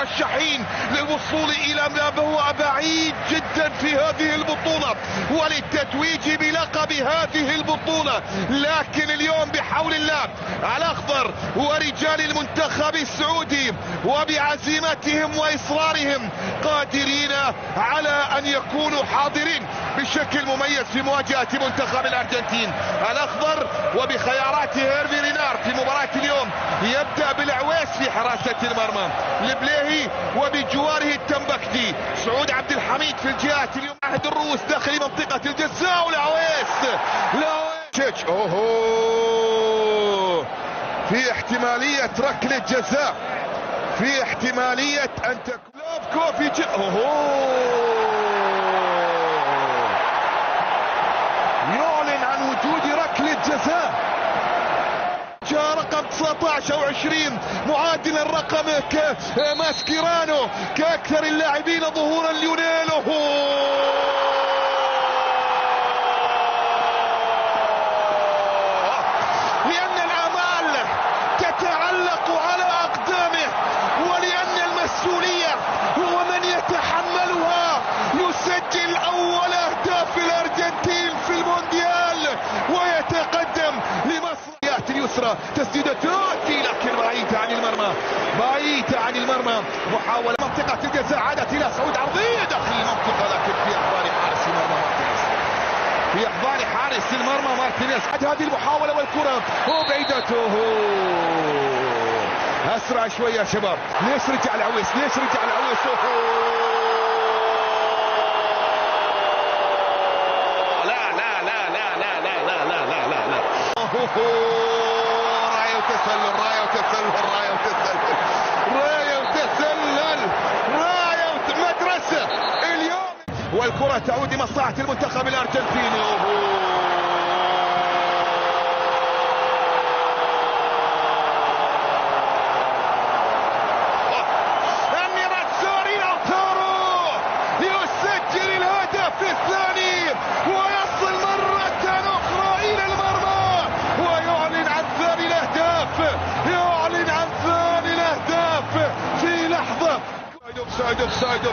المرشحين للوصول إلى ما هو بعيد جدا في هذه البطولة وللتتويج بلقب هذه البطولة. لكن اليوم بحول الله الأخضر ورجال المنتخب السعودي وبعزيمتهم وإصرارهم قادرين على أن يكونوا حاضرين بشكل مميز في مواجهة منتخب الأرجنتين الأخضر. وبخيارات هيرفي رينار في مباراة اليوم يبدأ بالعويس في حراسة المرمى، البليهي وبجواره التنبكتي، سعود عبد الحميد في الجهات اليوم، عهد الروس داخل منطقة الجزاء والعويس تشيتش في احتمالية ركلة جزاء، في احتمالية أن تكون كوفي يعلن عن وجود ركلة جزاء. جاء رقم 19 أو 20 معادل الرقم ماسكيرانو كأكثر اللاعبين ظهورا ليونيل. لأن الآمال تتعلق على أقدامه ولأن المسؤولية هو من يتحملها. يسجل أول أهداف الأرجنتين في المونديال ويتقدم لمصر. اليسرى تسديدة تاتي لكن بعيدة عن المرمى، بعيدة عن المرمى. محاولة منطقة الجزاء عادت إلى سعود عرضية داخل المنطقة لكن في أحضان حارس المرمى مارتينيز، في أحضان حارس المرمى مارتينيز. هذه المحاولة والكرة وبعيدته. أسرع شوية يا شباب. ليش رجع العويس؟ ليش رجع العويس؟ راية وتسلل، راية وتسلل، راية وتسلل، راية وتسلل، راية مدرسة اليوم. والكرة تعود لمصلحة المنتخب الأرجنتيني. يسجل الهدف الثاني ويصل مرة أخرى إلى المرمى ويعلن عن ثاني الأهداف، يعلن عن ثاني الأهداف في لحظة. اوفسايد.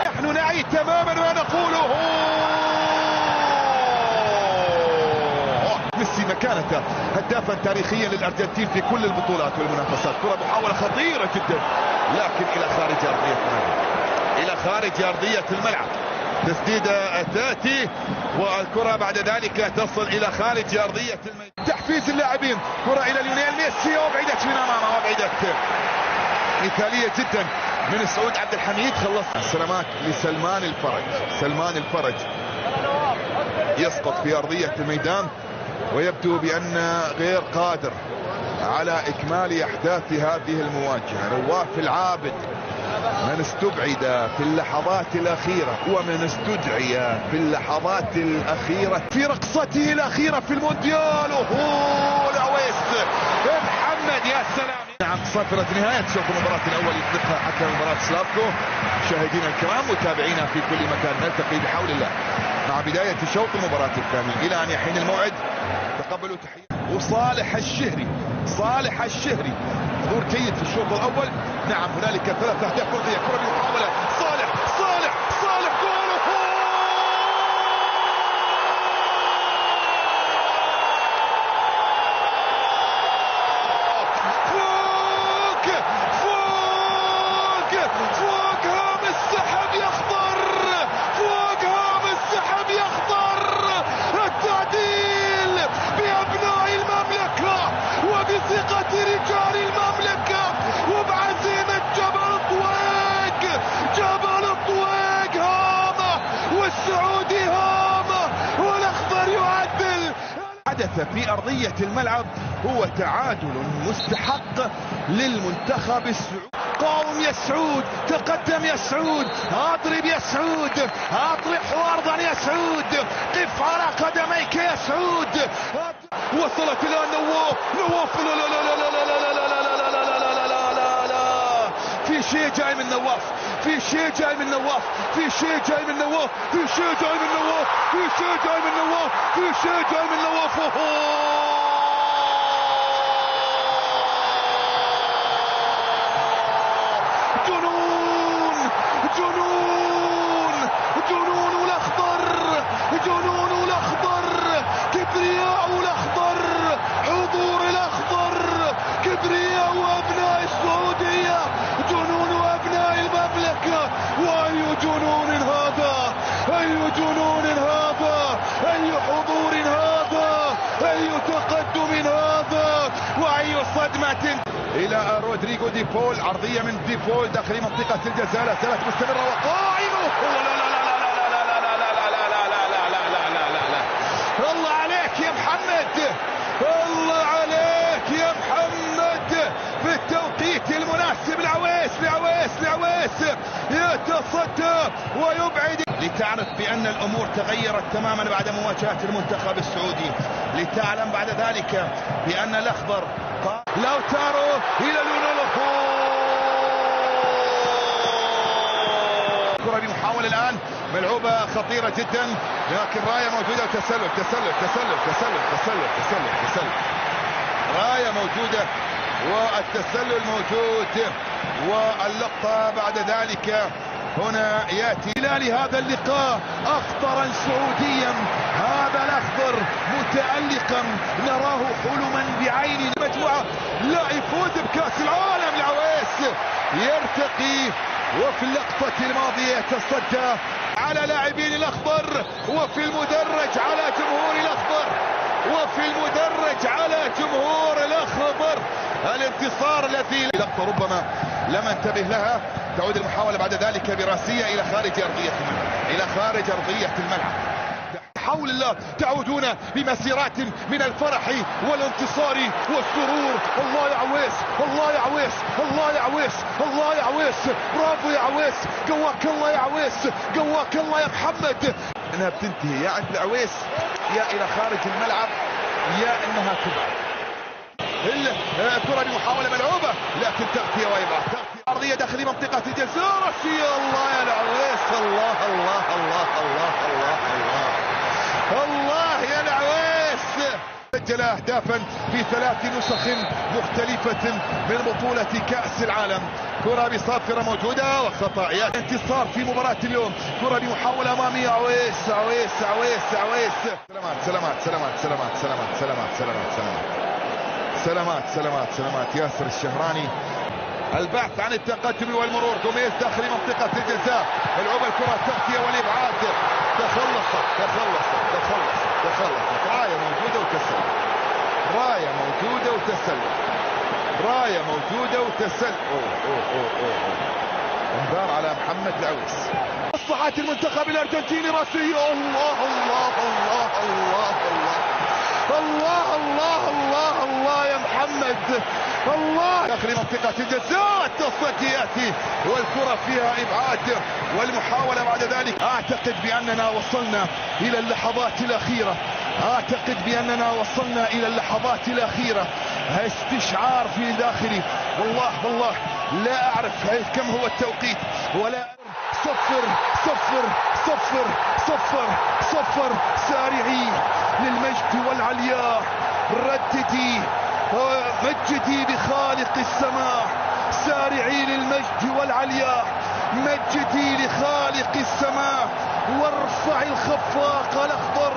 نحن نعي تماما ما نقوله. ميسي مكانته هدافا تاريخيا للأرجنتين في كل البطولات والمنافسات. كرة محاولة خطيرة جدا لكن إلى خارج أرضية الملعب، إلى خارج أرضية الملعب. تسديدة تأتي والكرة بعد ذلك تصل إلى خارج أرضية الملعب. تحفيز اللاعبين، كرة إلى ليونيل ميسي وبعدت من أمامه وبعدت مثالية جدا من سعود عبد الحميد. خلص السلامات لسلمان الفرج. سلمان الفرج يسقط في أرضية الميدان ويبدو بأن غير قادر على إكمال أحداث هذه المواجهة. رواف العابد من استبعد في اللحظات الأخيرة ومن استدعي في اللحظات الأخيرة في رقصته الأخيرة في المونديال. العويس محمد يا سلام. نعم صافرة نهاية شوط المباراة الأول يطلقها حتى مباراة سلافكو. مشاهدينا الكرام متابعينا في كل مكان نلتقي بحول الله مع بداية شوط المباراة الثاني. إلى أن يحين الموعد تقبلوا تحية وصالح الشهري. صالح الشهري ظهور جيد في الشوط الأول. نعم هنالك 3 أهداف مرضية. كرة بمحاولة صالح جوله. فوق هام السحب يخضر، فوق هام السحب يخضر. التعديل بأبناء المملكة وبثقة رجال المملكة وبعزيمة جبل طويق. جبل الطويق هامة والسعودي هامة والأخضر يعدل. حدث في أرضية الملعب هو تعادل مستحق للمنتخب السعودي. قاوم يا سعود، تقدم يا سعود، اضرب يا سعود، اطرح ارضا يا سعود، قف على قدميك يا سعود. وصلت الى نواف. لا لا لا لا لا لا لا لا لا لا لا لا لا لا. في شيء جاي من نواف، في شيء جاي من نواف، في شيء جاي من نواف، في شيء جاي من نواف، في شيء جاي من نواف، في شيء جاي من نواف. السعودية، جنون أبناء المملكة. وأي جنون هذا، أي جنون هذا، أي حضور هذا، أي تقدم هذا، وأي صدمة. إلى رودريغو دي بول، عرضية من دي بول داخل منطقة الجزاء، لا زالت مستمرة وقائمة. الله عليك يا محمد، الله عليك يا محمد، في التوقيت المناسب لعويس يتصدى ويبعد. لتعرف بأن الأمور تغيرت تماما بعد مواجهة المنتخب السعودي، لتعلم بعد ذلك بأن الأخضر لوتارو إلى لونولوفو. كرة بمحاولة الآن، ملعوبة خطيرة جدا، لكن راية موجودة وتسلل تسلل تسلل تسلل تسلل تسلل تسلل، راية موجودة والتسلل موجود، واللقطة بعد ذلك هنا يأتي خلال هذا اللقاء أخضرا سعوديا، هذا الأخضر متألقا، نراه حلما بعين المجموعة، لا يفوز بكأس العالم لعويس، يرتقي وفي اللقطة الماضية يتصدى على لاعبين الأخضر، وفي المدرج على جمهور الأخضر، وفي المدرج على جمهور الأخضر. الانتصار الذي لقطة ربما لم انتبه لها، تعود المحاولة بعد ذلك براسية إلى خارج أرضية الملعب، إلى خارج أرضية الملعب. حول الله تعودون بمسيرات من الفرح والانتصار والسرور. الله يا عويس، الله يا عويس، الله يا عويس، الله يا عويس، برافو يا عويس، قواك الله يا عويس، قواك الله يا محمد. انها بتنتهي يا عند العويس يا الى خارج الملعب يا انها تبعد. الكرة بمحاولة ملعوبة لكن تغطية ويبقى تغطية أرضية داخل منطقة الجزاء، راسية. الله يا العويس، الله الله الله الله الله الله الله يا العويس. سجل أهدافا في 3 نسخ مختلفة من بطولة كأس العالم. كرة بصافرة موجودة وخطأ، انتصار في مباراة اليوم. كرة بمحاولة أمامية، عويس عويس عويس عويس. سلامات سلامات سلامات سلامات سلامات سلامات سلامات سلامات سلامات سلامات ياسر الشهراني. البحث عن التقدم والمرور، جوميز داخل منطقة الجزاء، ملعوبة الكرة التغطية والإبعاد، تخلصت راية موجودة وتسلل، راية موجودة وتسلل، راية موجودة وتسلل. انذار على محمد العويس. مصلحة المنتخب الأرجنتيني، راسية. الله الله الله الله الله الله الله الله يا محمد، الله داخل منطقة الجزاء، التصدي يأتي والكرة فيها إبعاد، والمحاولة بعد ذلك. أعتقد بأننا وصلنا إلى اللحظات الأخيرة، أعتقد بأننا وصلنا إلى اللحظات الأخيرة. استشعار في داخلي، والله لا أعرف كم هو التوقيت، ولا صفر صفر صفر صفر صفر. سارعي للمجد والعلياء، رددي مجدي بخالق السماء، سارعي للمجد والعلياء، مجدي لخالق السماء، وارفع الخفاق الأخضر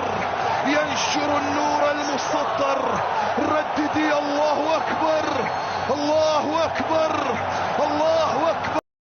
ينشر النور المسطر. رددي الله أكبر، الله أكبر،